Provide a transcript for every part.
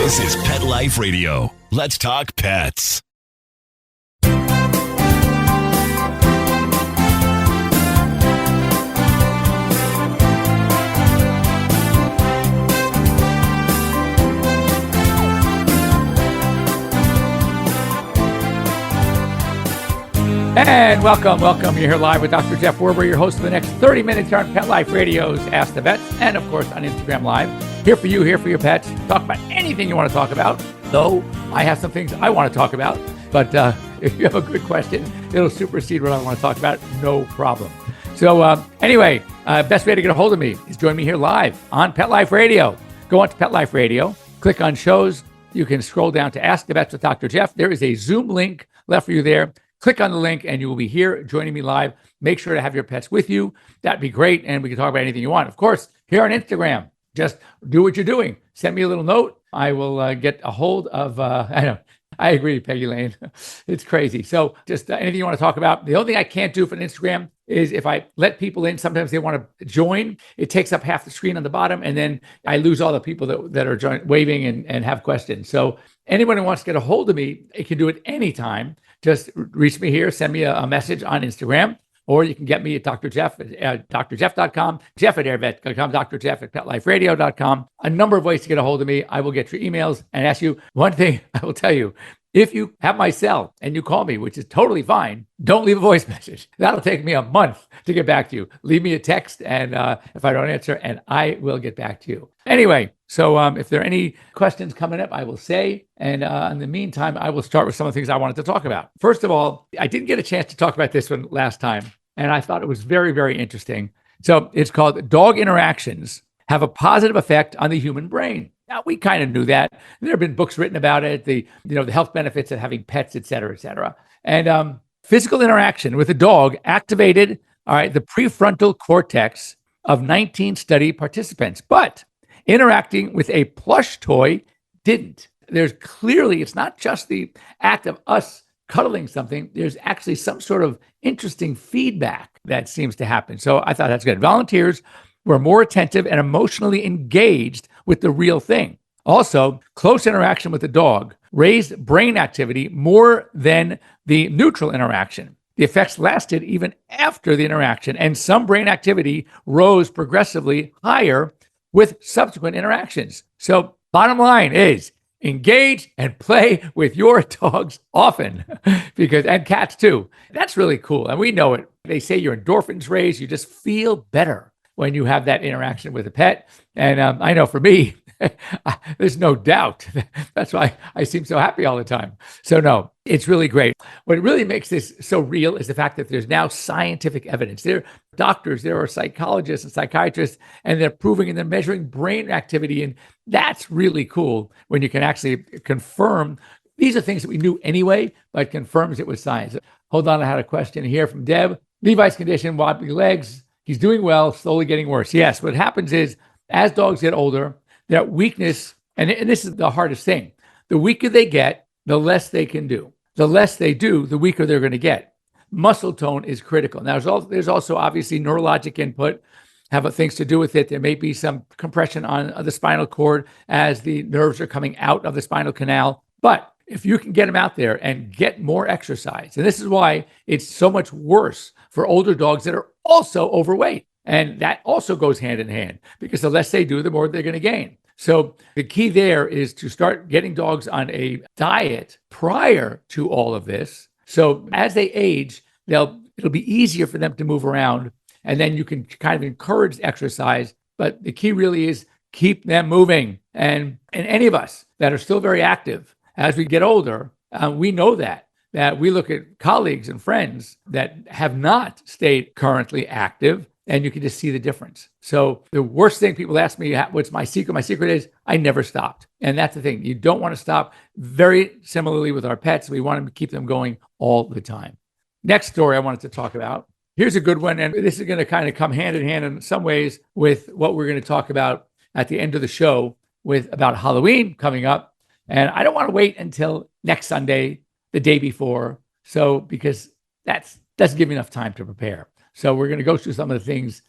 This is Pet Life Radio. Let's talk pets. And welcome. You're here live with Dr. Jeff Werber, your host for the next 30 minutes here on Pet Life Radio's Ask the Vets, and of course on Instagram Live. Here for you, here for your pets. Talk about anything you want to talk about, though I have some things I want to talk about. But if you have a good question, it'll supersede what I want to talk about, no problem. So anyway, best way to get a hold of me is join me here live on Pet Life Radio. Go on to Pet Life Radio, click on shows. You can scroll down to Ask the Vets with Dr. Jeff. There is a Zoom link left for you there. Click on the link and you will be here joining me live. Make sure to have your pets with you. That'd be great. And we can talk about anything you want. Of course, here on Instagram, just do what you're doing. Send me a little note. I will get a hold of, I agree, Peggy Lane. It's crazy. So just anything you want to talk about. The only thing I can't do for an Instagram is if I let people in, sometimes they want to join. It takes up half the screen on the bottom. And then I lose all the people that are waving and have questions. So anyone who wants to get a hold of me, it can do it anytime. Just reach me here, send me a message on Instagram, or you can get me at Dr. Jeff at drjeff.com, Jeff at airvet.com, Dr. Jeff at petliferadio.com. A number of ways to get a hold of me. I will get your emails and ask you one thing. I will tell you, if you have my cell and you call me, which is totally fine, don't leave a voice message. That'll take me a month to get back to you. Leave me a text, and if I don't answer, and I will get back to you. Anyway, so if there are any questions coming up, I will say. And in the meantime, I will start with some of the things I wanted to talk about. First of all, I didn't get a chance to talk about this one last time, and I thought it was very, very interesting. So it's called Dog Interactions Have a Positive Effect on the Human Brain. Now, we kind of knew that. There have been books written about it, the health benefits of having pets, et cetera, et cetera. And physical interaction with a dog activated, the prefrontal cortex of 19 study participants. But interacting with a plush toy didn't. There's clearly, it's not just the act of us cuddling something. There's actually some sort of interesting feedback that seems to happen. So I thought that's good. Volunteers were more attentive and emotionally engaged with the real thing. Also, close interaction with the dog raised brain activity more than the neutral interaction. The effects lasted even after the interaction, and some brain activity rose progressively higher with subsequent interactions. So bottom line is engage and play with your dogs often, and cats too. That's really cool. And we know it. They say your endorphins raise. You just feel better when you have that interaction with a pet. And I know for me, there's no doubt. That's why I seem so happy all the time. So no, it's really great. What really makes this so real is the fact that there's now scientific evidence. There are doctors, there are psychologists and psychiatrists, and they're proving and they're measuring brain activity. And that's really cool when you can actually confirm. These are things that we knew anyway, but confirms it with science. Hold on, I had a question here from Deb. Levi's condition, wobbly legs. He's doing well, slowly getting worse. Yes, what happens is as dogs get older, that weakness, and this is the hardest thing, the weaker they get, the less they can do. The less they do, the weaker they're going to get. Muscle tone is critical. Now, there's also obviously neurologic input, have things to do with it. There may be some compression on the spinal cord as the nerves are coming out of the spinal canal. But if you can get them out there and get more exercise, and this is why it's so much worse for older dogs that are also overweight. And that also goes hand in hand because the less they do, the more they're going to gain. So the key there is to start getting dogs on a diet prior to all of this. So as they age, it'll be easier for them to move around. And then you can kind of encourage exercise. But the key really is keep them moving. And any of us that are still very active, as we get older, we know that we look at colleagues and friends that have not stayed currently active, and you can just see the difference. So the worst thing people ask me, what's my secret? My secret is I never stopped. And that's the thing. You don't want to stop. Very similarly with our pets, we want to keep them going all the time. Next story I wanted to talk about. Here's a good one. And this is going to kind of come hand in hand in some ways with what we're going to talk about at the end of the show about Halloween coming up. And I don't want to wait until next Sunday, the day before. So, because that doesn't give me enough time to prepare. So we're going to go through some of the things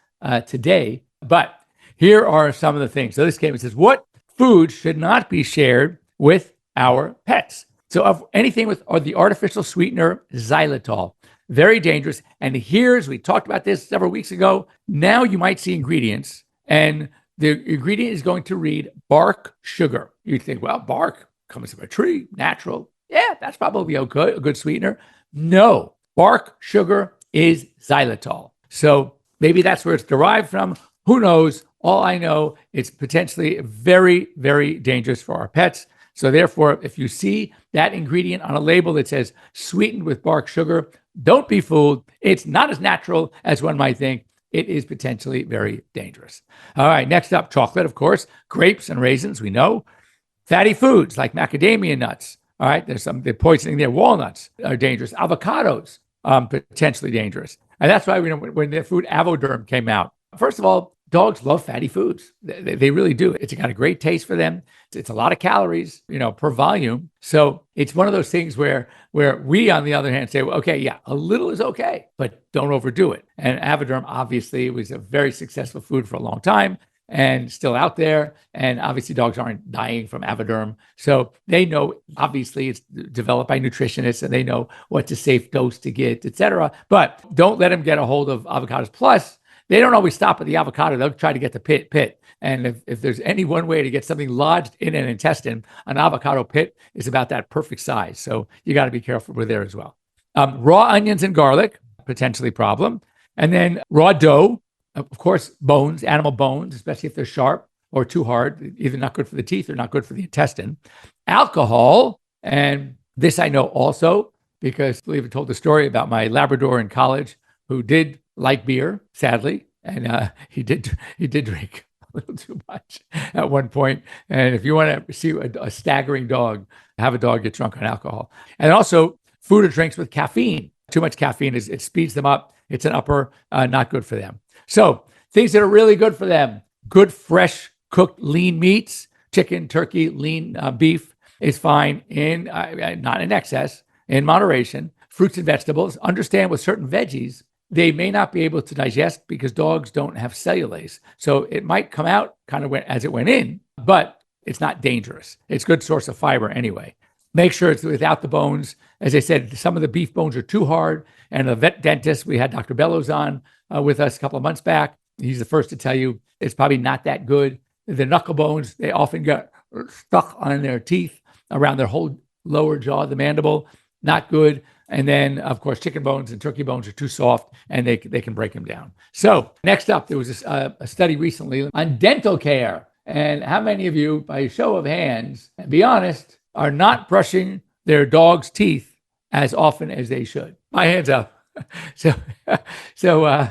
today. But here are some of the things. So this came, it says, what food should not be shared with our pets. So of anything with or the artificial sweetener xylitol, very dangerous. And here's, we talked about this several weeks ago. Now you might see ingredients, and the ingredient is going to read bark sugar. You'd think, well, bark comes from a tree, natural. Yeah, that's probably a good sweetener. No, bark sugar is xylitol. So maybe that's where it's derived from. Who knows? All I know, it's potentially very, very dangerous for our pets. So therefore, if you see that ingredient on a label that says sweetened with bark sugar, don't be fooled. It's not as natural as one might think. It is potentially very dangerous. All right, next up, chocolate, of course, grapes and raisins, we know. Fatty foods like macadamia nuts. All right, there's some, they're poisoning there. Walnuts are dangerous. Avocados, potentially dangerous. And that's why when the food Avoderm came out, first of all, dogs love fatty foods. They really do. It's got a great taste for them. It's a lot of calories, per volume. So it's one of those things where we, on the other hand, say, well, okay, yeah, a little is okay, but don't overdo it. And Avoderm obviously was a very successful food for a long time and still out there. And obviously dogs aren't dying from Avoderm. So they know, obviously it's developed by nutritionists and they know what's a safe dose to get, et cetera. But don't let them get a hold of avocados. Plus, they don't always stop at the avocado. They'll try to get the pit. And if there's any one way to get something lodged in an intestine, an avocado pit is about that perfect size. So you got to be careful with there as well. Raw onions and garlic, potentially problem. And then raw dough, of course, bones, animal bones, especially if they're sharp or too hard, either not good for the teeth or not good for the intestine. Alcohol, and this I know also because I believe I told the story about my Labrador in college who did like beer, sadly, and he did drink a little too much at one point. And if you want to see a staggering dog, have a dog get drunk on alcohol. And also food or drinks with caffeine. Too much caffeine it speeds them up. It's an upper, not good for them. So things that are really good for them: good fresh cooked lean meats, chicken, turkey, lean beef is fine in not in excess, in moderation. Fruits and vegetables. Understand with certain veggies, they may not be able to digest because dogs don't have cellulase. So it might come out kind of as it went in, but it's not dangerous. It's a good source of fiber anyway. Make sure it's without the bones. As I said, some of the beef bones are too hard. And a vet dentist, we had Dr. Bellows on with us a couple of months back. He's the first to tell you it's probably not that good. The knuckle bones, they often get stuck on their teeth around their whole lower jaw, the mandible. Not good. And then, of course, chicken bones and turkey bones are too soft and they can break them down. So next up, there was a study recently on dental care. And how many of you, by show of hands, and be honest, are not brushing their dog's teeth as often as they should? My hands up. So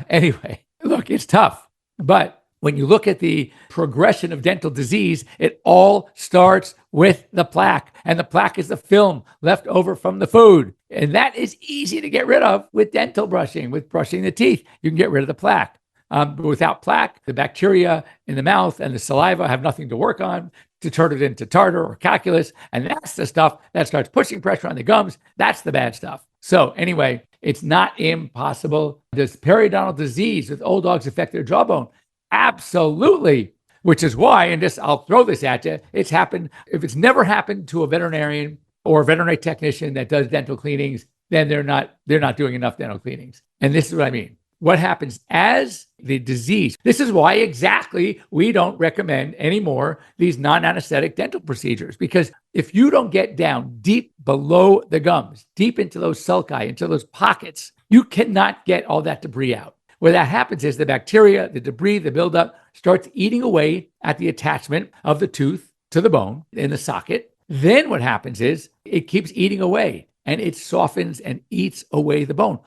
anyway, look, it's tough. But when you look at the progression of dental disease, it all starts with the plaque. And the plaque is the film left over from the food. And that is easy to get rid of with dental brushing, with brushing the teeth. You can get rid of the plaque. But without plaque, the bacteria in the mouth and the saliva have nothing to work on to turn it into tartar or calculus. And that's the stuff that starts pushing pressure on the gums. That's the bad stuff. So anyway, it's not impossible. Does periodontal disease with old dogs affect their jawbone? Absolutely. Which is why, and this, I'll throw this at you, it's happened. If it's never happened to a veterinarian or a veterinary technician that does dental cleanings, then they're not doing enough dental cleanings. And this is what I mean. What happens as the disease? This is why exactly we don't recommend anymore these non-anesthetic dental procedures. Because if you don't get down deep below the gums, deep into those sulci, into those pockets, you cannot get all that debris out. What that happens is the bacteria, the debris, the buildup starts eating away at the attachment of the tooth to the bone in the socket. Then what happens is it keeps eating away and it softens and eats away the bone.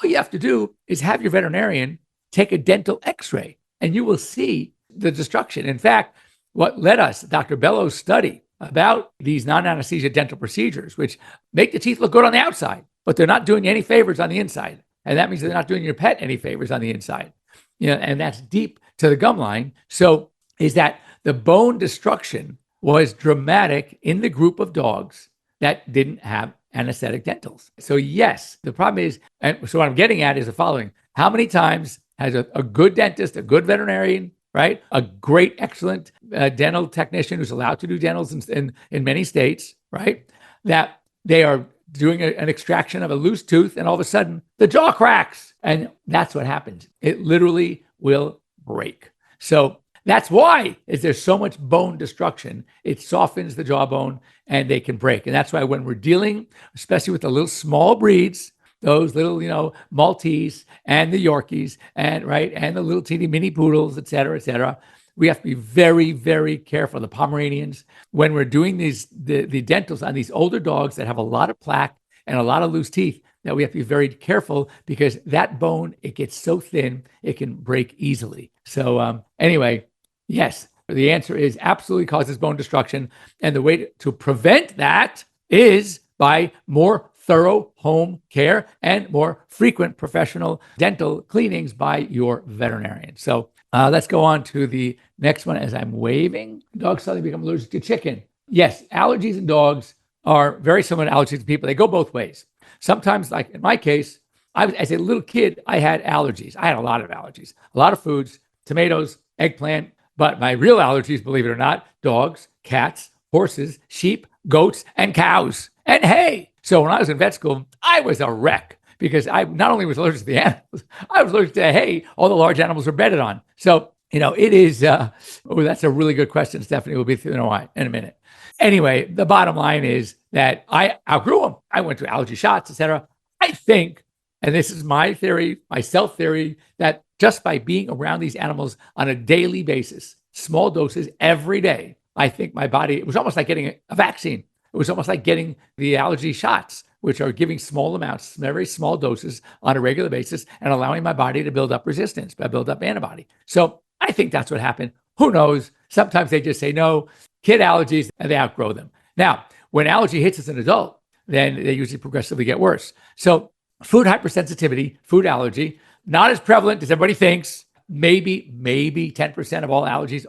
All you have to do is have your veterinarian take a dental x-ray and you will see the destruction. In fact, what led us, Dr. Bellows' study about these non-anesthesia dental procedures, which make the teeth look good on the outside, but they're not doing you any favors on the inside. And that means they're not doing your pet any favors on the inside. And that's deep to the gum line. So is that the bone destruction was dramatic in the group of dogs that didn't have anesthetic dentals. So yes, the problem is, and so what I'm getting at is the following: how many times has a good dentist, a good veterinarian, right? A great, excellent dental technician who's allowed to do dentals in many states, right? That they are doing an extraction of a loose tooth, and all of a sudden the jaw cracks. And that's what happens. It literally will break. So that's why is there's so much bone destruction. It softens the jawbone and they can break. And that's why when we're dealing, especially with the little small breeds, those little, Maltese and the Yorkies and the little teeny mini poodles, et cetera, we have to be very, very careful. The Pomeranians, when we're doing the dentals on these older dogs that have a lot of plaque and a lot of loose teeth, that we have to be very careful because that bone, it gets so thin, it can break easily. So anyway, yes, the answer is absolutely causes bone destruction. And the way to prevent that is by more thorough home care and more frequent professional dental cleanings by your veterinarian. So let's go on to the next one as I'm waving. Dogs suddenly become allergic to chicken. Yes, allergies in dogs are very similar to allergies in people. They go both ways. Sometimes, like in my case, as a little kid, I had allergies. I had a lot of allergies, a lot of foods, tomatoes, eggplant. But my real allergies, believe it or not, dogs, cats, horses, sheep, goats, and cows, and hay. So when I was in vet school, I was a wreck because I not only was allergic to the animals, I was allergic to hay all the large animals were bedded on. So, it is, that's a really good question, Stephanie. We'll be through why in a minute. Anyway, the bottom line is that I outgrew them. I went to allergy shots, etc. I think, and this is my theory, my self-theory, that just by being around these animals on a daily basis, small doses every day, I think my body, it was almost like getting a vaccine. It was almost like getting the allergy shots, which are giving small amounts, very small doses on a regular basis and allowing my body to build up resistance, build up antibody. So I think that's what happened. Who knows? Sometimes they just say, no, kid allergies, and they outgrow them. Now, when allergy hits as an adult, then they usually progressively get worse. So food hypersensitivity, food allergy, not as prevalent as everybody thinks. Maybe 10% of all allergies,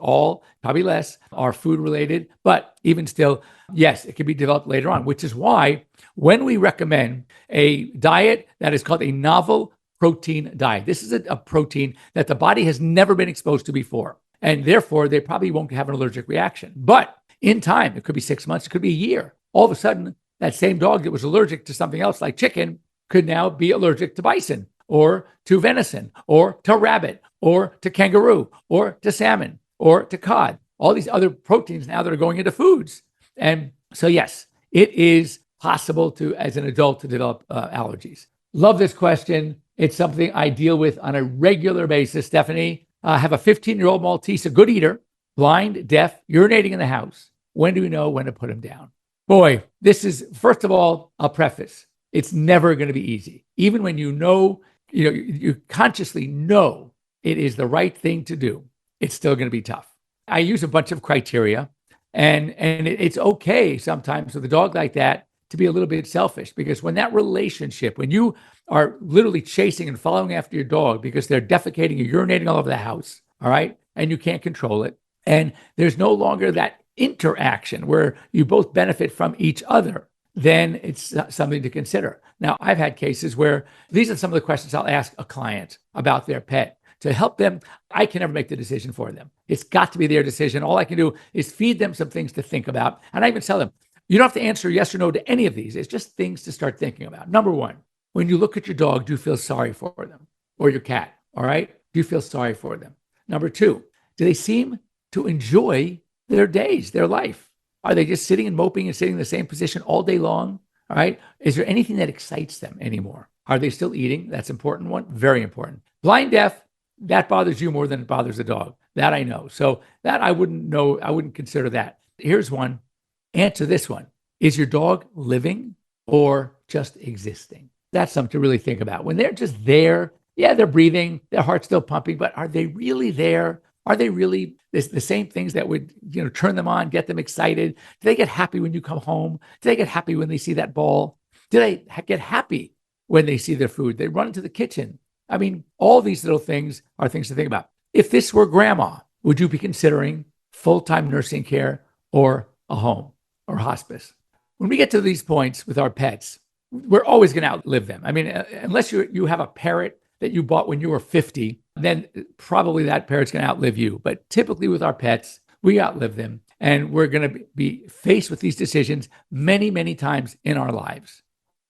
probably less, are food related. But even still, yes, it can be developed later on, which is why when we recommend a diet that is called a novel protein diet, this is a protein that the body has never been exposed to before. And therefore, they probably won't have an allergic reaction. But in time, it could be 6 months, it could be a year. All of a sudden, that same dog that was allergic to something else like chicken could now be allergic to bison or to venison or to rabbit or to kangaroo or to salmon or to cod. All these other proteins now that are going into foods. And so, yes, it is possible to, as an adult, to develop allergies. Love this question. It's something I deal with on a regular basis. Stephanie, I have a 15-year-old Maltese, a good eater, blind, deaf, urinating in the house. When do we know when to put him down? Boy, this is, first of all, I'll preface, it's never going to be easy. Even when you consciously know it is the right thing to do, it's still going to be tough. I use a bunch of criteria, and it's okay sometimes with a dog like that to be a little bit selfish, because when that relationship, when you are literally chasing and following after your dog because they're defecating or urinating all over the house, all right, and you can't control it, and there's no longer that interaction where you both benefit from each other, then it's something to consider. Now, I've had cases where these are some of the questions I'll ask a client about their pet to help them. I can never make the decision for them. It's got to be their decision. All I can do is feed them some things to think about. And I even tell them, you don't have to answer yes or no to any of these. It's just things to start thinking about. Number one, when you look at your dog, do you feel sorry for them? Or your cat, all right? Do you feel sorry for them? Number two, do they seem to enjoy their days, their life? Are they just sitting and moping and sitting in the same position all day long? All right. Is there anything that excites them anymore? Are they still eating? That's an important one. Very important. Blind, deaf, that bothers you more than it bothers the dog. That I know. So that I wouldn't know. I wouldn't consider that. Here's one. Answer this one. Is your dog living or just existing? That's something to really think about. When they're just there, yeah, they're breathing, their heart's still pumping, but are they really there? Are they really the same things that would, turn them on, get them excited? Do they get happy when you come home? Do they get happy when they see that ball? Do they get happy when they see their food? They run into the kitchen. I mean, all these little things are things to think about. If this were grandma, would you be considering full-time nursing care or a home or hospice? When we get to these points with our pets, we're always going to outlive them. I mean, unless you have a parrot that you bought when you were 50, then probably that parrot's going to outlive you. But typically with our pets, we outlive them. And we're going to be faced with these decisions many, many times in our lives.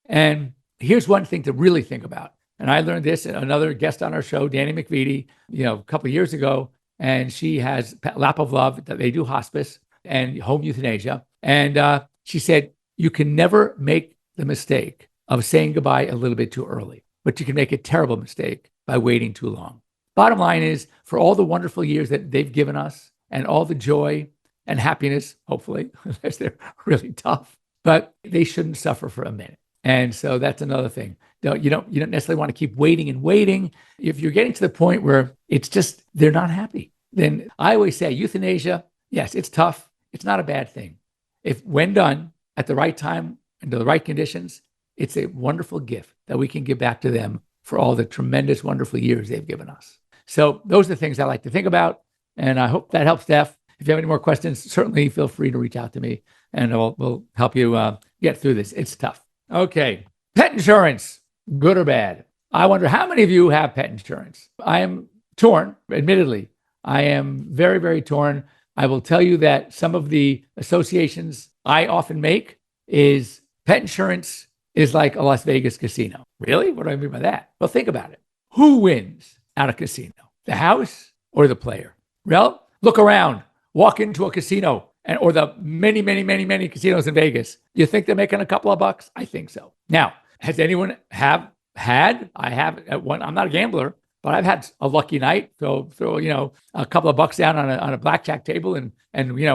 And here's one thing to really think about. And I learned this, another guest on our show, Danny McVitie, a couple of years ago, and she has Lap of Love, that they do hospice and home euthanasia. And she said, you can never make the mistake of saying goodbye a little bit too early, but you can make a terrible mistake by waiting too long. Bottom line is, for all the wonderful years that they've given us and all the joy and happiness, hopefully, as they're really tough, but they shouldn't suffer for a minute. And so that's another thing. You don't necessarily want to keep waiting and waiting. If you're getting to the point where it's just, they're not happy, then I always say euthanasia, yes, it's tough. It's not a bad thing. If when done at the right time, under the right conditions, it's a wonderful gift that we can give back to them for all the tremendous, wonderful years they've given us. So those are the things I like to think about. And I hope that helps, Steph. If you have any more questions, certainly feel free to reach out to me and we'll help you get through this. It's tough. Okay. Pet insurance, good or bad? I wonder how many of you have pet insurance? I am torn, admittedly. I am very, very torn. I will tell you that some of the associations I often make is pet insurance is like a Las Vegas casino. Really? What do I mean by that? Well, think about it. Who wins at a casino? The house or the player? Well, look around. Walk into a casino or the many, many, many, many casinos in Vegas. You think they're making a couple of bucks? I think so. Now, has anyone I have at one, I'm not a gambler, but I've had a lucky night, throw a couple of bucks down on a blackjack table and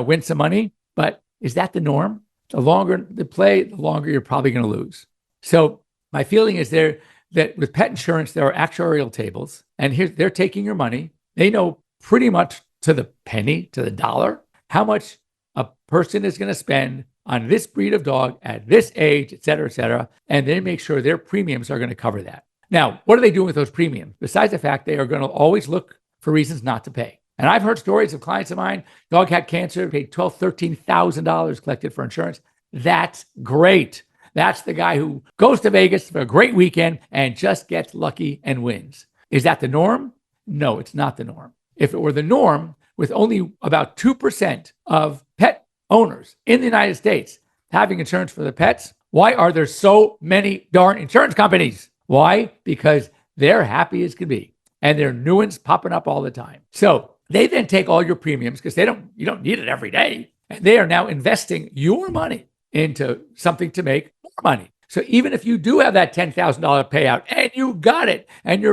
win some money. But is that the norm? The longer the play, the longer you're probably going to lose. So my feeling is that with pet insurance, there are actuarial tables, and they're taking your money. They know pretty much to the penny, to the dollar, how much a person is going to spend on this breed of dog at this age, et cetera, and they make sure their premiums are going to cover that. Now, what are they doing with those premiums? Besides the fact they are going to always look for reasons not to pay. And I've heard stories of clients of mine, dog had cancer, paid $12,000, $13,000 collected for insurance. That's great. That's the guy who goes to Vegas for a great weekend and just gets lucky and wins. Is that the norm? No, it's not the norm. If it were the norm, with only about 2% of pet owners in the United States having insurance for their pets, why are there so many darn insurance companies? Why? Because they're happy as can be. And there are new ones popping up all the time. So they then take all your premiums because you don't need it every day. And they are now investing your money into something to make more money. So even if you do have that $10,000 payout and you got it and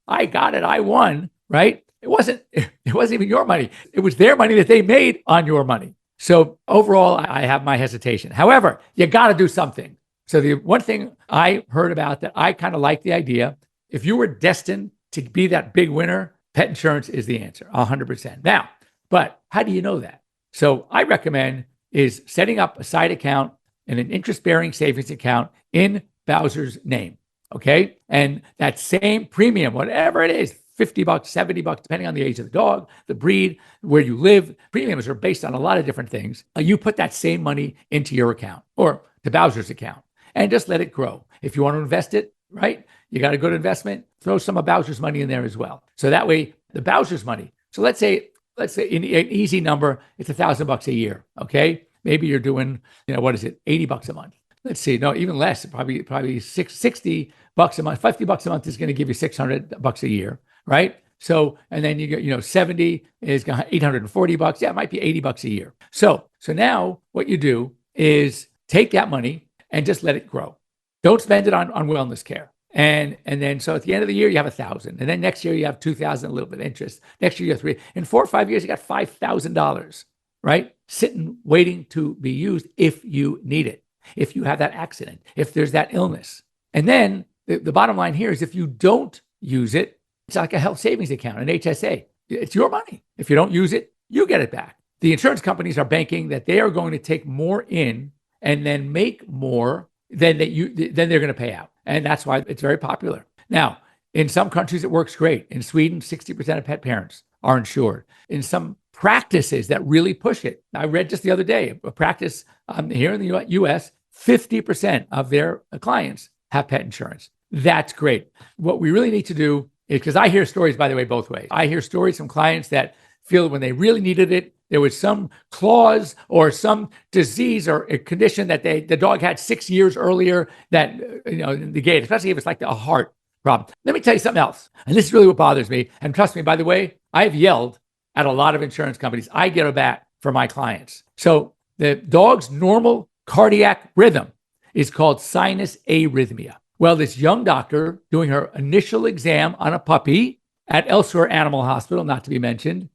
I got it, I won, right? It wasn't even your money. It was their money that they made on your money. So overall, I have my hesitation. However, you got to do something. So the one thing I heard about that I kind of like the idea, if you were destined to be that big winner, pet insurance is the answer, 100%. Now, but how do you know that? So I recommend is setting up a side account and an interest-bearing savings account in Bowser's name, okay? And that same premium, whatever it is, $50, $70, depending on the age of the dog, the breed, where you live, premiums are based on a lot of different things. You put that same money into your account or to Bowser's account and just let it grow. If you want to invest it, right, you got a good investment, throw some of Bowser's money in there as well. So that way, the Bowser's money. So let's say an easy number, it's $1,000 a year, okay? Maybe you're doing, $80 a month. Let's see, no, even less, probably $60 a month. $50 a month is going to give you $600 a year, right? So, and then you get, 70 is $840. Yeah, it might be $80 a year. So now what you do is take that money and just let it grow. Don't spend it on wellness care. And then, so at the end of the year, you have 1,000. And then next year you have 2,000, a little bit of interest. Next year you have 3. In 4 or 5 years, you got $5,000, right? Sitting, waiting to be used if you need it, if you have that accident, if there's that illness. And then the bottom line here is if you don't use it, it's like a health savings account, an HSA. It's your money. If you don't use it, you get it back. The insurance companies are banking that they are going to take more in and then make more than they're going to pay out. And that's why it's very popular. Now, in some countries, it works great. In Sweden, 60% of pet parents are insured. In some practices that really push it, I read just the other day, a practice here in the US, 50% of their clients have pet insurance. That's great. What we really need to do because I hear stories, by the way, both ways. I hear stories from clients that feel when they really needed it, there was some clause or some disease or a condition that the dog had 6 years earlier that negated, especially if it's like a heart problem. Let me tell you something else, and this is really what bothers me. And trust me, by the way, I've yelled at a lot of insurance companies. I get a bat for my clients. So the dog's normal cardiac rhythm is called sinus arrhythmia. Well, this young doctor doing her initial exam on a puppy at Elsewhere Animal Hospital, not to be mentioned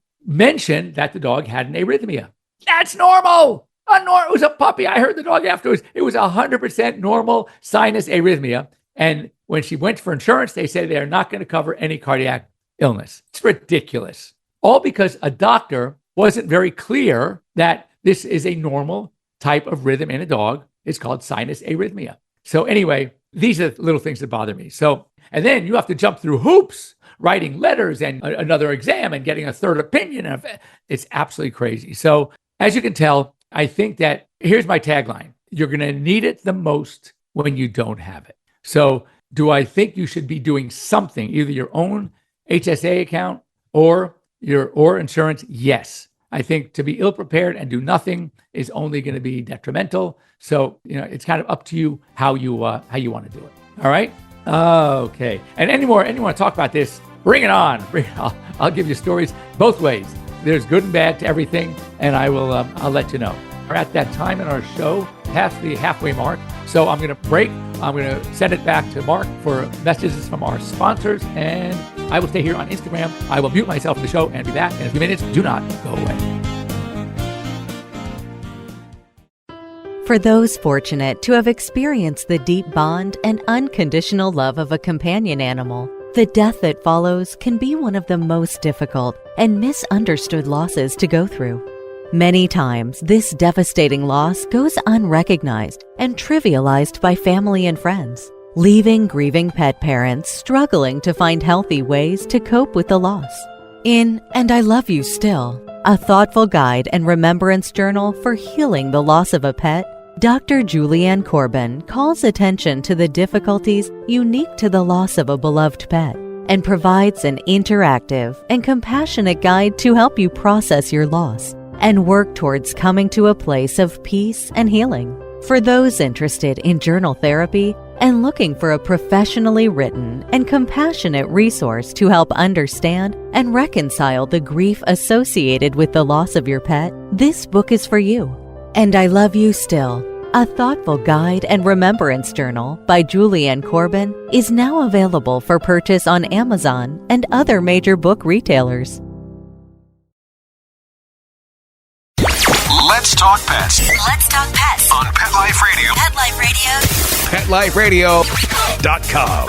that the dog had an arrhythmia. That's normal. It was a puppy. I heard the dog afterwards. It was 100% normal sinus arrhythmia. And when she went for insurance, they said they are not going to cover any cardiac illness. It's ridiculous. All because a doctor wasn't very clear that this is a normal type of rhythm in a dog. It's called sinus arrhythmia. So anyway, these are little things that bother me. So, and then you have to jump through hoops, writing letters and another exam and getting a third opinion. It's absolutely crazy. So as you can tell, I think that here's my tagline. You're going to need it the most when you don't have it. So do I think you should be doing something, either your own HSA account or insurance? Yes. I think to be ill-prepared and do nothing is only going to be detrimental. So, it's kind of up to you how you want to do it. All right. Okay. And anyone to talk about this, bring it on. I'll give you stories both ways. There's good and bad to everything. And I'll let you know. We're at that time in our show, past the halfway mark. So I'm going to break. I'm going to send it back to Mark for messages from our sponsors. And I will stay here on Instagram. I will mute myself in the show and be back in a few minutes. Do not go away. For those fortunate to have experienced the deep bond and unconditional love of a companion animal, the death that follows can be one of the most difficult and misunderstood losses to go through. Many times, this devastating loss goes unrecognized and trivialized by family and friends, leaving grieving pet parents struggling to find healthy ways to cope with the loss. In And I Love You Still, a thoughtful guide and remembrance journal for healing the loss of a pet, Dr. Julianne Corbin calls attention to the difficulties unique to the loss of a beloved pet and provides an interactive and compassionate guide to help you process your loss and work towards coming to a place of peace and healing. For those interested in journal therapy and looking for a professionally written and compassionate resource to help understand and reconcile the grief associated with the loss of your pet, this book is for you. And I Love You Still, a thoughtful guide and remembrance journal by Julianne Corbin, is now available for purchase on Amazon and other major book retailers. Let's talk pets. Let's talk pets On Pet Life Radio. Pet Life Radio. PetLifeRadio.com.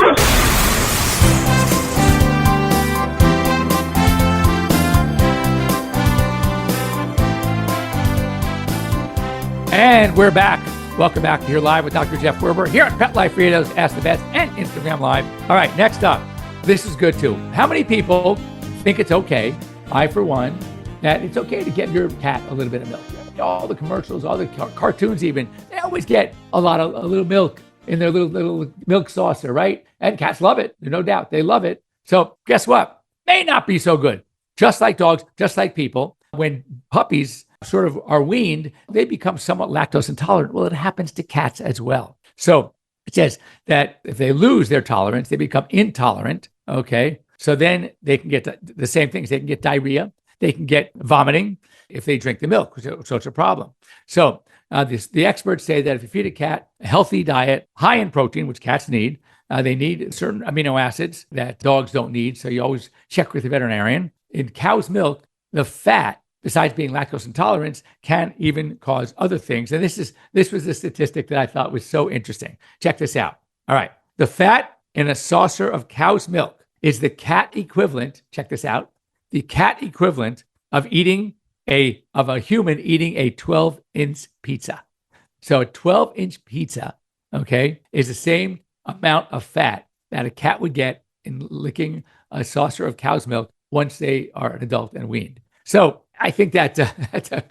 And we're back. Welcome back to Here Live with Dr. Jeff Werber here at Pet Life Radio's Ask the Vets and Instagram Live. All right, next up, this is good too. How many people think it's okay, I for one, that it's okay to get your cat a little bit of milk? All the commercials, all the cartoons even, they always get a little milk in their little milk saucer, right? And cats love it, no doubt. They love it. So guess what? May not be so good. Just like dogs, just like people, when puppies sort of are weaned, they become somewhat lactose intolerant. Well, it happens to cats as well. So it says that if they lose their tolerance, they become intolerant. Okay. So then they can get the same things. They can get diarrhea. They can get vomiting if they drink the milk. So it's a problem. So the experts say that if you feed a cat a healthy diet, high in protein, which cats need, they need certain amino acids that dogs don't need. So you always check with the veterinarian. In cow's milk, the fat, besides being lactose intolerant, can even cause other things. And this was a statistic that I thought was so interesting. Check this out. All right. The fat in a saucer of cow's milk is the cat equivalent, check this out, the cat equivalent of a human eating a 12-inch pizza. So a 12-inch pizza, okay, is the same amount of fat that a cat would get in licking a saucer of cow's milk once they are an adult and weaned. So I think that's a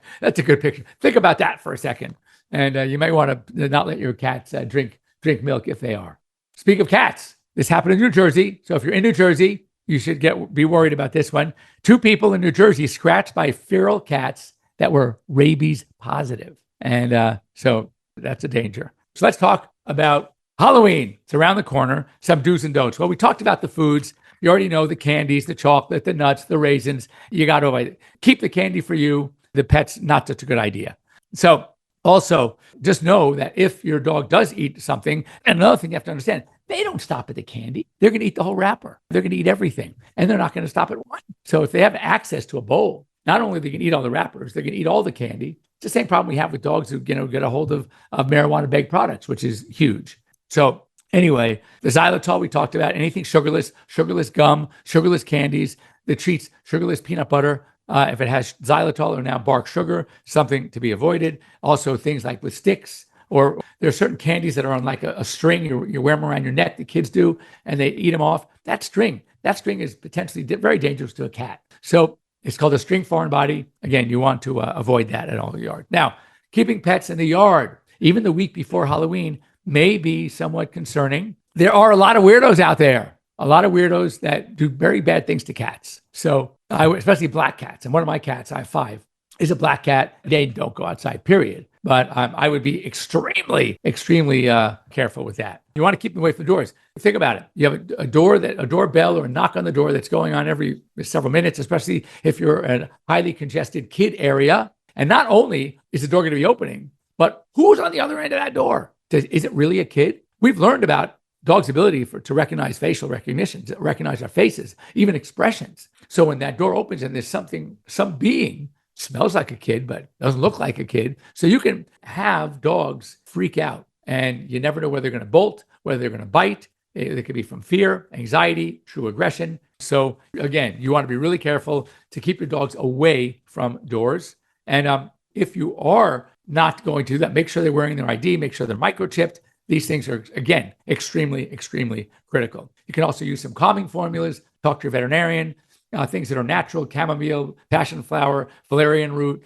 good picture. Think about that for a second. And you may want to not let your cats drink milk if they are. Speak of cats, this happened in New Jersey. So if you're in New Jersey, you should be worried about this one. 2 people in New Jersey scratched by feral cats that were rabies positive. And so that's a danger. So let's talk about Halloween. It's around the corner. Some do's and don'ts. Well, we talked about the foods. You already know the candies, the chocolate, the nuts, the raisins. You got to avoid it. Keep the candy for you. The pet's not such a good idea. So also, just know that if your dog does eat something, and another thing you have to understand, they don't stop at the candy. They're going to eat the whole wrapper. They're going to eat everything. And they're not going to stop at one. So if they have access to a bowl, not only they can eat all the wrappers, they can eat all the candy. It's the same problem we have with dogs who get a hold of marijuana-based products, which is huge. So anyway, the xylitol we talked about, anything sugarless gum, sugarless candies, the treats, sugarless peanut butter, if it has xylitol or now bark sugar, something to be avoided. Also things like with sticks, or there are certain candies that are on like a string, you wear them around your neck, the kids do, and they eat them off. That string is potentially very dangerous to a cat. So it's called a string foreign body. Again, you want to avoid that at all the yard. Now, keeping pets in the yard, even the week before Halloween, may be somewhat concerning. There are a lot of weirdos out there, a lot of weirdos that do very bad things to cats. So especially black cats. And one of my cats, I have 5, is a black cat. They don't go outside, period. But I would be extremely careful with that. You want to keep them away from the doors. Think about it. You have a doorbell or a knock on the door that's going on every several minutes, especially if you're in a highly congested kid area. And not only is the door going to be opening, but who's on the other end of that door? Is it really a kid? We've learned about dogs' ability to recognize facial recognition, to recognize our faces, even expressions. So when that door opens and there's some being smells like a kid, but doesn't look like a kid. So you can have dogs freak out and you never know whether they're going to bolt, whether they're going to bite. It could be from fear, anxiety, true aggression. So again, you want to be really careful to keep your dogs away from doors. And if you are not going to do that, make sure they're wearing their ID, make sure they're microchipped. These things are, again, extremely critical. You can also use some calming formulas, talk to your veterinarian, things that are natural, chamomile, passion flower, valerian root,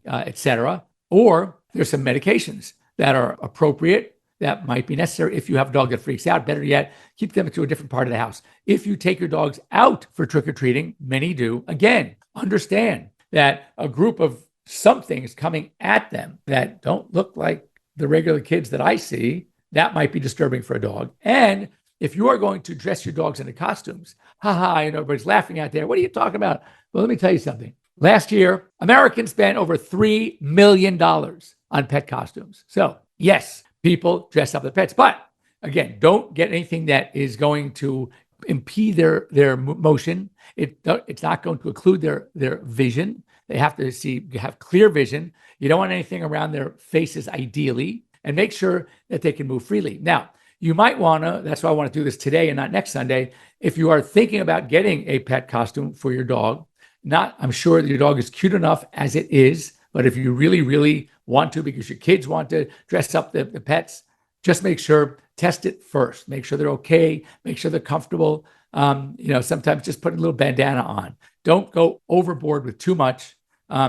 etc. Or there's some medications that are appropriate that might be necessary if you have a dog that freaks out. Better yet, keep them to a different part of the house. If you take your dogs out for trick-or-treating, many do, again, understand that a group of something's coming at them that don't look like the regular kids that I see, that might be disturbing for a dog. And if you are going to dress your dogs into costumes, I know everybody's laughing out there. What are you talking about? Well, let me tell you something. Last year, Americans spent over $3 million on pet costumes. So yes, people dress up their pets, but again, don't get anything that is going to impede their motion. It's not going to occlude their vision. They have to have clear vision. You don't want anything around their faces, ideally, and make sure that they can move freely. Now, you might want to, that's why I want to do this today and not next Sunday. If you are thinking about getting a pet costume for your dog, I'm sure that your dog is cute enough as it is, but if you really want to, because your kids want to dress up the pets, just make sure, test it first. Make sure they're okay. Make sure they're comfortable. Sometimes just put a little bandana on. Don't go overboard with too much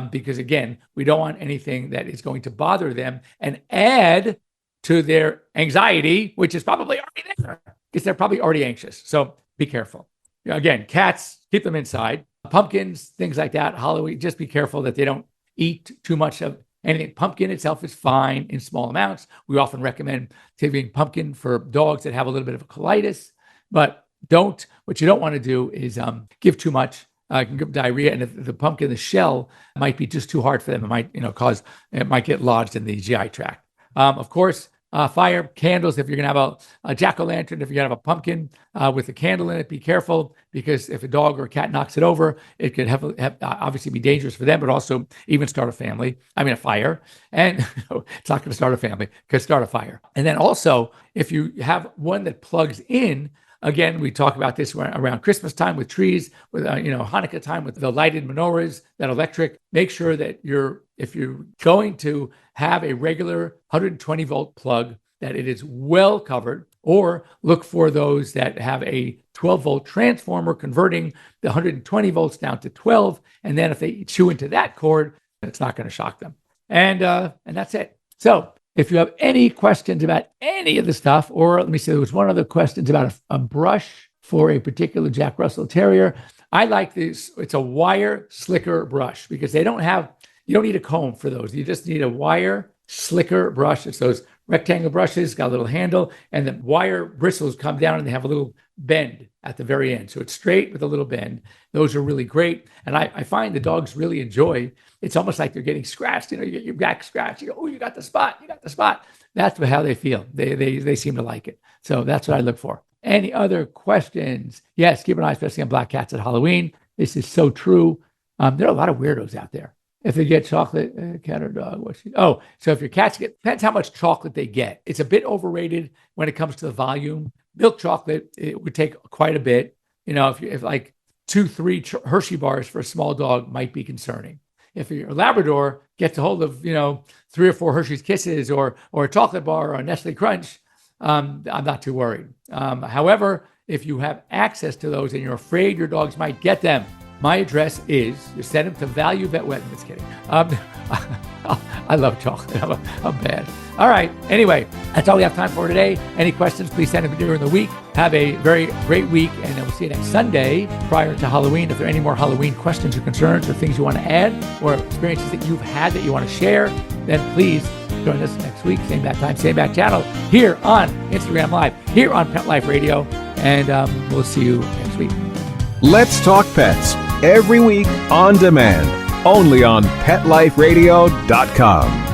because, again, we don't want anything that is going to bother them and add to their anxiety, which is probably already there because they're probably already anxious. So be careful. Again, cats, keep them inside. Pumpkins, things like that, Halloween, just be careful that they don't eat too much of anything. Pumpkin itself is fine in small amounts. We often recommend taking pumpkin for dogs that have a little bit of a colitis, but what you don't want to do is give too much. It can give diarrhea, and if the pumpkin, the shell might be just too hard for them. It might get lodged in the GI tract. Of course, fire, candles. If you're going to have a jack-o'-lantern, if you're going to have a pumpkin with a candle in it, be careful, because if a dog or a cat knocks it over, it could have obviously be dangerous for them, but also even start a fire. And it's not going to start a family, it could start a fire. And then also, if you have one that plugs in, again, we talk about this around Christmas time with trees, with Hanukkah time with the lighted menorahs, that electric. Make sure that if you're going to have a regular 120 volt plug, that it is well covered, or look for those that have a 12 volt transformer converting the 120 volts down to 12. And then if they chew into that cord, it's not going to shock them. And that's it. So if you have any questions about any of the stuff, or let me say, there was one other question about a brush for a particular Jack Russell Terrier. I like this. It's a wire slicker brush because you don't need a comb for those. You just need a wire slicker brush. It's those rectangle brushes, got a little handle, and the wire bristles come down and they have a little bend at the very end. So it's straight with a little bend. Those are really great. And I find the dogs really enjoy. It's almost like they're getting scratched. You get your back scratched. You go, oh, you got the spot. You got the spot. That's how they feel. They seem to like it. So that's what I look for. Any other questions? Yes, keep an eye, especially on black cats at Halloween. This is so true. There are a lot of weirdos out there. If they get chocolate, cat or dog, so if your cats depends how much chocolate they get. It's a bit overrated when it comes to the volume. Milk chocolate, it would take quite a bit. If like 2-3 Hershey bars for a small dog might be concerning. If your Labrador gets a hold of 3 or 4 Hershey's Kisses or a chocolate bar or a Nestle Crunch, I'm not too worried. However, if you have access to those and you're afraid your dogs might get them, my address is, you send them to Value Vet Wet. Just kidding. I love chocolate. I'm bad. All right. Anyway, that's all we have time for today. Any questions, please send them during the week. Have a very great week, and we'll see you next Sunday prior to Halloween. If there are any more Halloween questions or concerns or things you want to add or experiences that you've had that you want to share, then please join us next week. Same bat time, same bat channel, here on Instagram Live, here on Pet Life Radio, and we'll see you next week. Let's Talk Pets, every week on demand, only on PetLifeRadio.com.